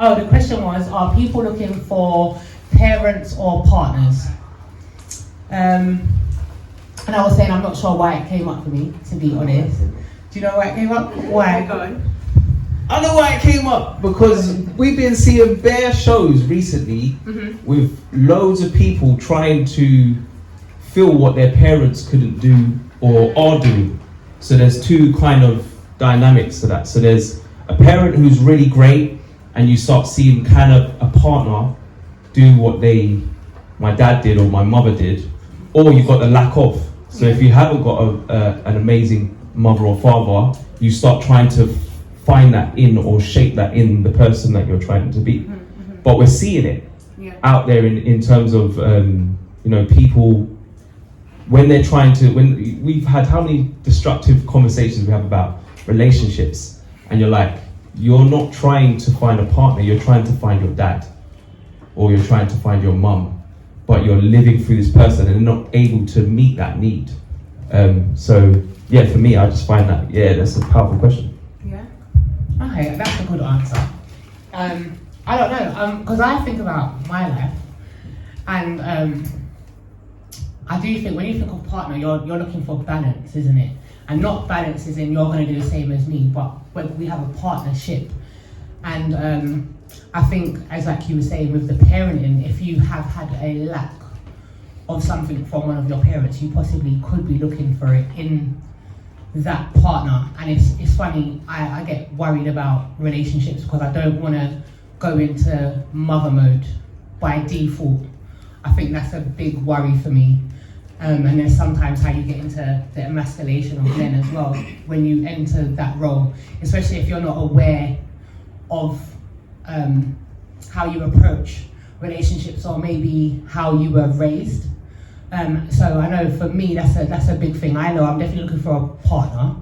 Oh, the question was, are people looking for parents or partners? And I was saying I'm not sure why it came up for me, to be honest. Do you know why it came up? Why? Go on. I know why it came up, because we've been seeing bare shows recently with loads of people trying to fill what their parents couldn't do or are doing. So there's two kind of dynamics to that. So there's a parent who's really great, and you start seeing kind of a partner do what my dad did or my mother did, or you've got the lack of. So if you haven't got an amazing mother or father, you start trying to find that in or shape that in the person that you're trying to be. But we're seeing it out there in terms of people when they're trying to, when we've had how many destructive conversations we have about relationships, and you're like, you're not trying to find a partner, you're trying to find your dad, or you're trying to find your mum, but you're living through this person and not able to meet that need. So yeah, for me, I just find that, that's a powerful question. Yeah. Okay, that's a good answer. I don't know, because I think about my life, and I do think when you think of partner, you're looking for balance, isn't it? And not balance as in you're going to do the same as me, but when we have a partnership. And I think, as like you were saying with the parenting, if you have had a lack of something from one of your parents, you possibly could be looking for it in that partner. And it's funny, I get worried about relationships because I don't want to go into mother mode by default. I think that's a big worry for me. And then sometimes how you get into the emasculation of men as well when you enter that role, especially if you're not aware of how you approach relationships or maybe how you were raised. So I know for me that's a big thing. I know I'm definitely looking for a partner.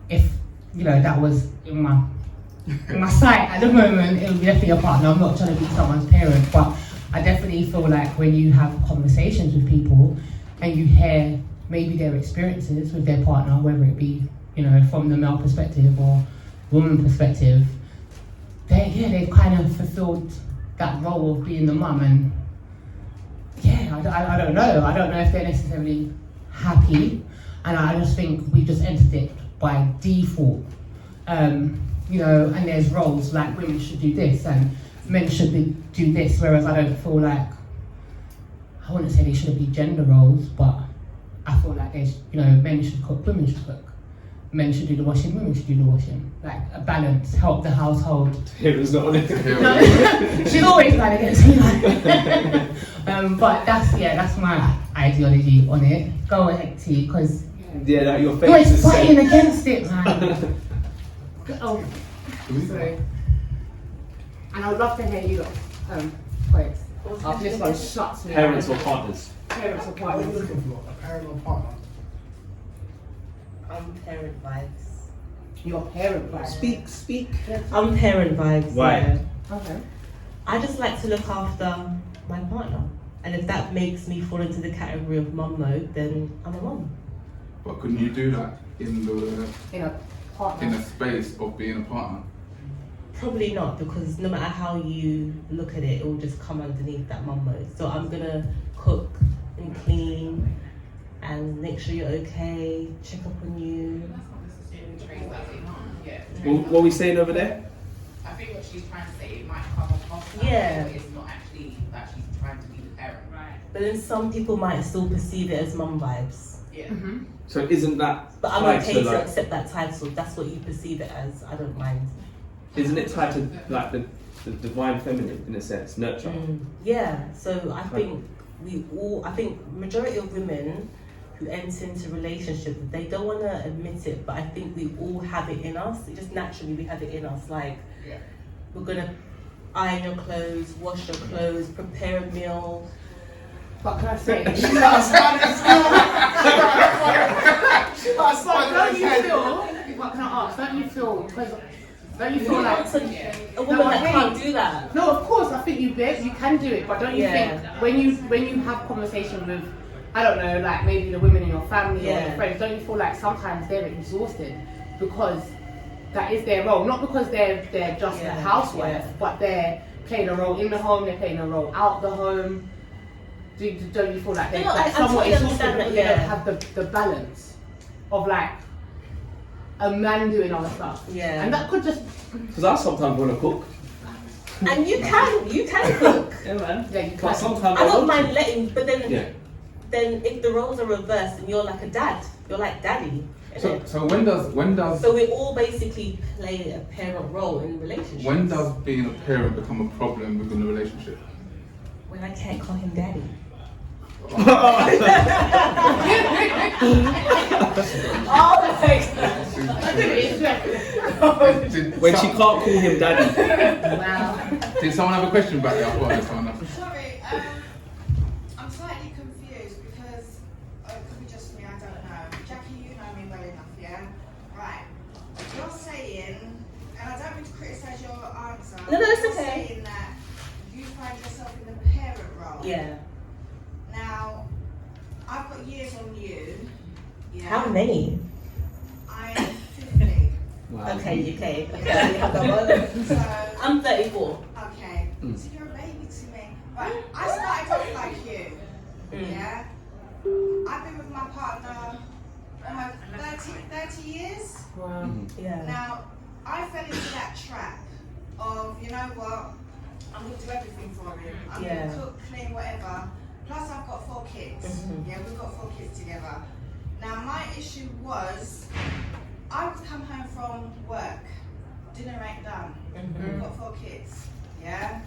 If that was in my sight at the moment, it would be definitely a partner. I'm not trying to be someone's parent, but I definitely feel like when you have conversations with people and you hear maybe their experiences with their partner, whether it be from the male perspective or woman perspective, they've kind of fulfilled that role of being the mum. And I don't know if they're necessarily happy, and I just think we just entered it by default. And there's roles like women should do this and men should do this, whereas I don't feel like, I wouldn't say they shouldn't be gender roles, but I feel like there's, men should cook, women should cook. Men should do the washing, women should do the washing. Like a balance, help the household. Hero's not on it. No, she's always like against me. But that's my ideology on it. Go ahead, T, because your face you're is fighting against it, man. Oh, sorry. And I would love to hear you points. After this one shuts me. Parents or partners? Parents or What are you partners. looking for? A parent or partner? I'm parent vibes. Your parent vibes. Speak. I'm parent vibes. Why? Yeah. Okay. I just like to look after my partner. And if that makes me fall into the category of mum mode, then I'm a mum. But couldn't you do that in A partner. a space of being a partner? Probably not, because no matter how you look at it, it will just come underneath that mum mode. So I'm gonna cook and clean and make sure you're okay, check up on you. What are we saying over there? I think what she's trying to say, it might come across that Yeah. way, but it's not actually that she's trying to be the parent. Right. But then some people might still perceive it as mum vibes. Yeah. Mm-hmm. So isn't that But I'm tied okay to, to like, accept that title. That's what you perceive it as. I don't mind. isn't it tied to like the divine feminine in a sense, nurture? Yeah, so I think I think majority of women who enter into relationships, they don't want to admit it, but I think we all have it in us. It just naturally we have it in us. Like, we're gonna iron your clothes, wash your clothes, prepare a meal. What can I say? She got a Spanish She got a But Spanish don't you feel, what can I ask, don't you feel like, A woman that can't do that. no, of course, I think you can do it, but don't you Yeah. think when you have conversation with, I don't know, like maybe the women in your family or Yeah. your friends, don't you feel like sometimes they're exhausted because that is their role, not because they're just a housewife, but they're playing a role in the home, they're playing a role out the home. Don't you feel like they're somewhat totally exhausted understand because that, they don't have the balance of like a man doing other stuff? Yeah. And that could just Because I sometimes want to cook. And you can cook. Yeah, man. Yeah, you But can. sometimes I want don't to. mind letting, but then Yeah. then if the roles are reversed and you're like a dad, you're like daddy. innit? So when does So we all basically play a parent role in relationships. when does being a parent become a problem within the relationship? When I can't call him daddy. Oh my god. When she can't call him daddy. Wow. Did someone have a question back there? I thought I had someone else. Sorry, I'm slightly confused because it could be just me, I don't know. Jackie, you know me well enough, yeah? Right. You're saying, and I don't mean to criticise your answer. No, it's you're okay. saying that you find yourself in the parent role. Yeah. Now, I've got years on you. Yeah? How many? I am 50. Okay, okay. Okay, you have that one. So, I'm 34. okay. So you're a baby to me. But I started off like you. Mm. Yeah? I've been with my partner almost 30 years. Wow. Yeah. Now, I fell into that trap of, you know what, I'm going to do everything for him. I'm Yeah. going to cook, clean, whatever. Plus, I've got 4 kids. Mhm. Yeah, we've got 4 kids together. Now, my issue was, I would come home from work, dinner ain't done. We've got 4 kids. Yeah?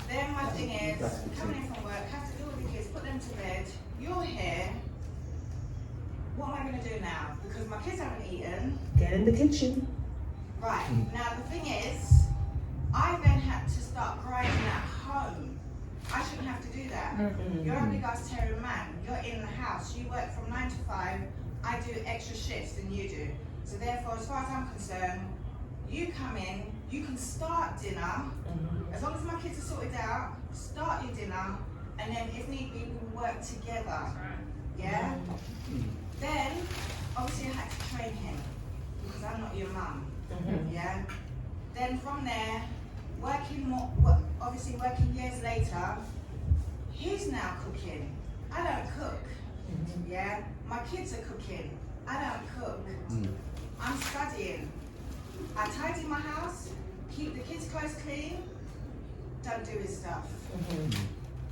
Then my thing is, coming in from work, have to deal with the kids, put them to bed. You're here. What am I going to do now? Because my kids haven't eaten. Get in the kitchen. Right. Now the thing is, I then had to start grinding at home. I shouldn't have to do that. You're a big ass Terry man. You're in the house. You work from 9 to 5. I do extra shifts than you do. So therefore, as far as I'm concerned, you come in, you can start dinner. As long as my kids are sorted out, start your dinner, and then if need be, we'll work together. Yeah? Then, obviously I had to train him, because I'm not your mum. Yeah? Then from there, obviously working years later, he's now cooking. I don't cook. Yeah? My kids are cooking. I don't cook. I'm studying. I tidy my house, keep the kids' clothes clean, don't do his stuff.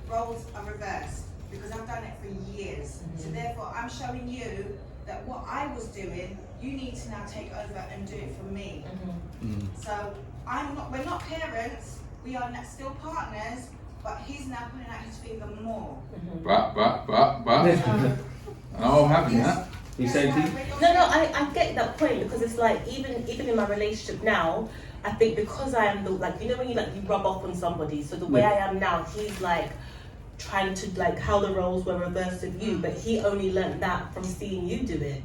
Roles are reversed because I've done it for years. So therefore, I'm showing you that what I was doing, you need to now take over and do it for me. So we're not parents, we are still partners, but he's now putting out his finger more. But. I know I'm having that. You saying to you? No, I get that point because it's like even in my relationship now, I think because I am the like you know when you rub off on somebody, so the way I am now, he's like trying to like how the roles were reversed with you, but he only learned that from seeing you do it.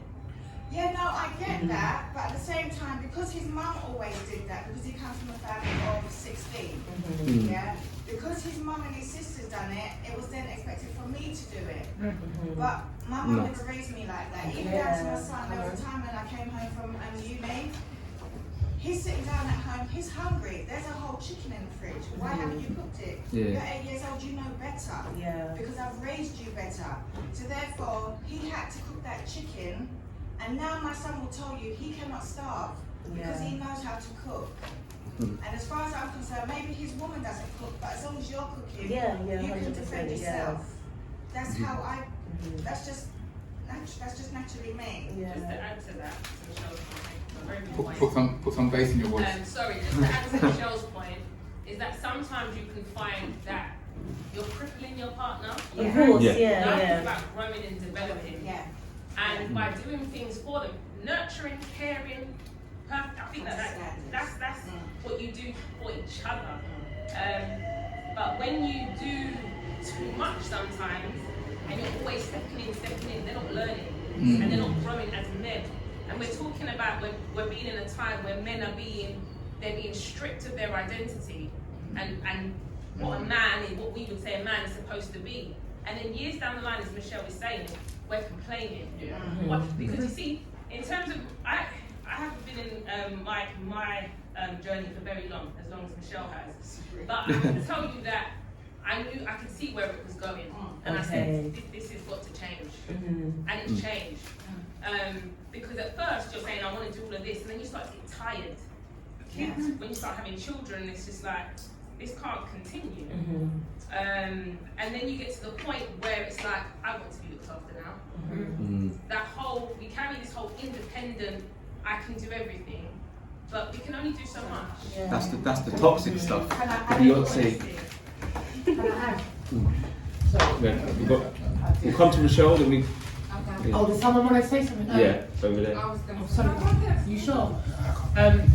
Yeah, no, I get that, but at the same time, because his mum always did that, because he comes from a family of 16, yeah, because his mum and his sisters done it, it was then expected for me to do it. But my mum never raised me like that. Even down to my son, there was a time when I came home from uni, he's sitting down at home, he's hungry, there's a whole chicken in the fridge, why haven't you cooked it? Yeah. You're 8 years old, you know better. Yeah. Because I've raised you better. So therefore, he had to cook that chicken. And now my son will tell you he cannot starve because he knows how to cook. And as far as I'm concerned, maybe his woman doesn't cook, but as long as you're cooking, you can 100%, defend yourself. That's how that's just naturally me. Just to add to that, to Michelle's point, a very good point. Put some bass in your voice. Sorry, just to add to Michelle's point, is that sometimes you can find that you're crippling your partner. Of course, Yeah. Now it's yeah. about growing and developing. Yeah. And by doing things for them, nurturing, caring, I think that's what you do for each other. But when you do too much sometimes, and you're always stepping in, they're not learning, and they're not growing as men. And we're talking about we're being in a time where men are being stripped of their identity, and what a man is, what we would say a man is supposed to be. And then years down the line, as Michelle is saying, we're complaining. What, because you see, in terms of, I haven't been in my journey for very long, as long as Michelle has. But I can tell you that I could see where it was going, and I said, this has got to change, and it's changed. Because at first you're saying I want to do all of this, and then you start to get tired. Kids, when you start having children, it's just like this can't continue. And then you get to the point where it's like I want to be looked after now. That whole we carry this whole independent, I can do everything, but we can only do so much. That's the toxic stuff. Can I Beyonce. Sorry. We'll come to Michelle, then we. Oh, does someone want to say something? Yeah, over there. Sorry. You sure?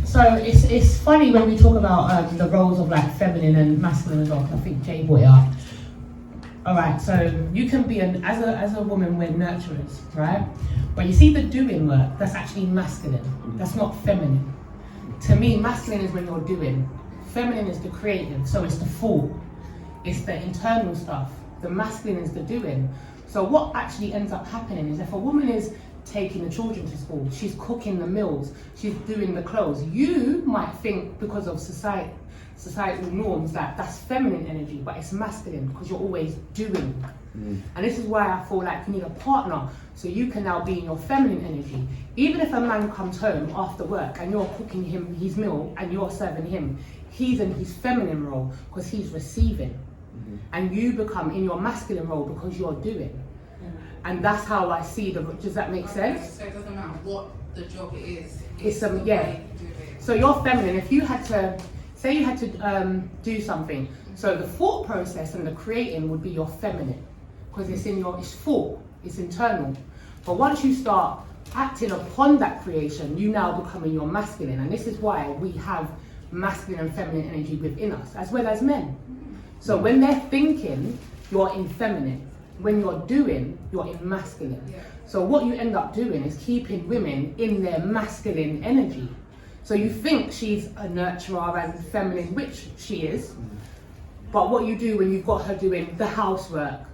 So it's funny when we talk about the roles of like feminine and masculine as well. 'Cause I think Jay brought it up. All right, so you can be as a woman, we're nurturers, right? But you see the doing work, that's actually masculine. That's not feminine. To me, masculine is when you're doing. Feminine is the creative, so it's the thought. It's the internal stuff. The masculine is the doing. So what actually ends up happening is if a woman is taking the children to school, she's cooking the meals, she's doing the clothes, you might think because of societal norms that that's feminine energy, but it's masculine because you're always doing. And this is why I feel like you need a partner so you can now be in your feminine energy. Even if a man comes home after work and you're cooking him his meal and you're serving him, he's in his feminine role because he's receiving. And you become in your masculine role because you're doing. And that's how I see does that make sense? So it doesn't matter what the job it is. It's yeah. So you're feminine. If you had to, say you had to do something, so the thought process and the creating would be your feminine. Because it's thought, it's internal. But once you start acting upon that creation, you now become in your masculine. And this is why we have masculine and feminine energy within us, as well as men. So when they're thinking, you're in feminine. When you're doing, you're in masculine. Yeah. So what you end up doing is keeping women in their masculine energy. So you think she's a nurturer and feminine, which she is. But what you do when you've got her doing the housework,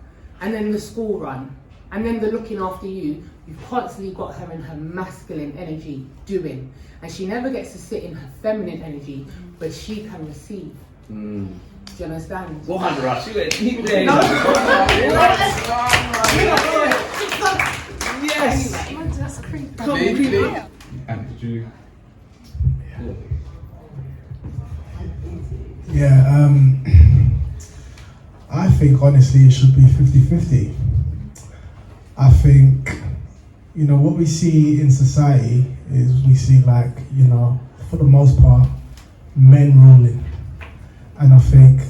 and then the school run, and then the looking after you, you've constantly got her in her masculine energy doing. And she never gets to sit in her feminine energy, but she can receive. Do you understand? 100 Rush, you went deep there. Yes! Come on, and did you? Yeah, I think honestly it should be 50-50. I think, what we see in society is we see for the most part, men ruling. And I think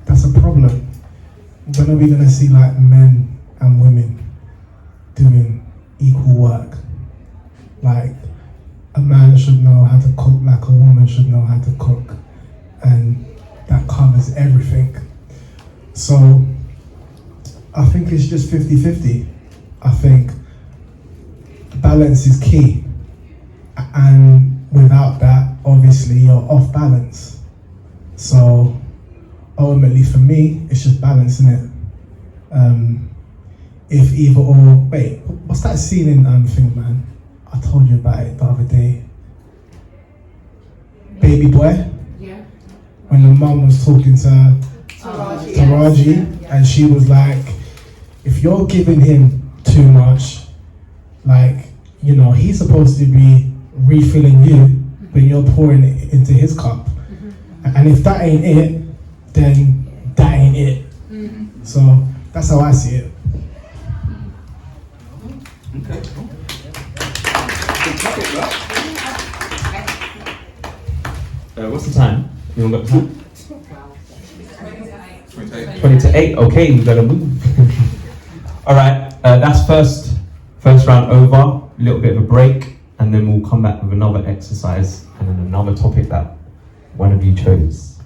that's a problem. When are we going to see men and women doing equal work? Like a man should know how to cook like a woman should know how to cook. And that covers everything. So I think it's just 50-50. I think balance is key. And without that, obviously you're off balance. So ultimately for me, it's just balancing it. If either or, wait, what's that scene in thing, man? I told you about it the other day. Baby Boy? Yeah. When the mum was talking to Taraji, and she was like, if you're giving him too much, he's supposed to be refilling you, but you're pouring it into his cup. And if that ain't it, then that ain't it. So that's how I see it. Okay. What's the time? You want to go 28. 20 to 8. Okay, we gotta move. All right, that's first round over. A little bit of a break, and then we'll come back with another exercise and then another topic that one of you chose.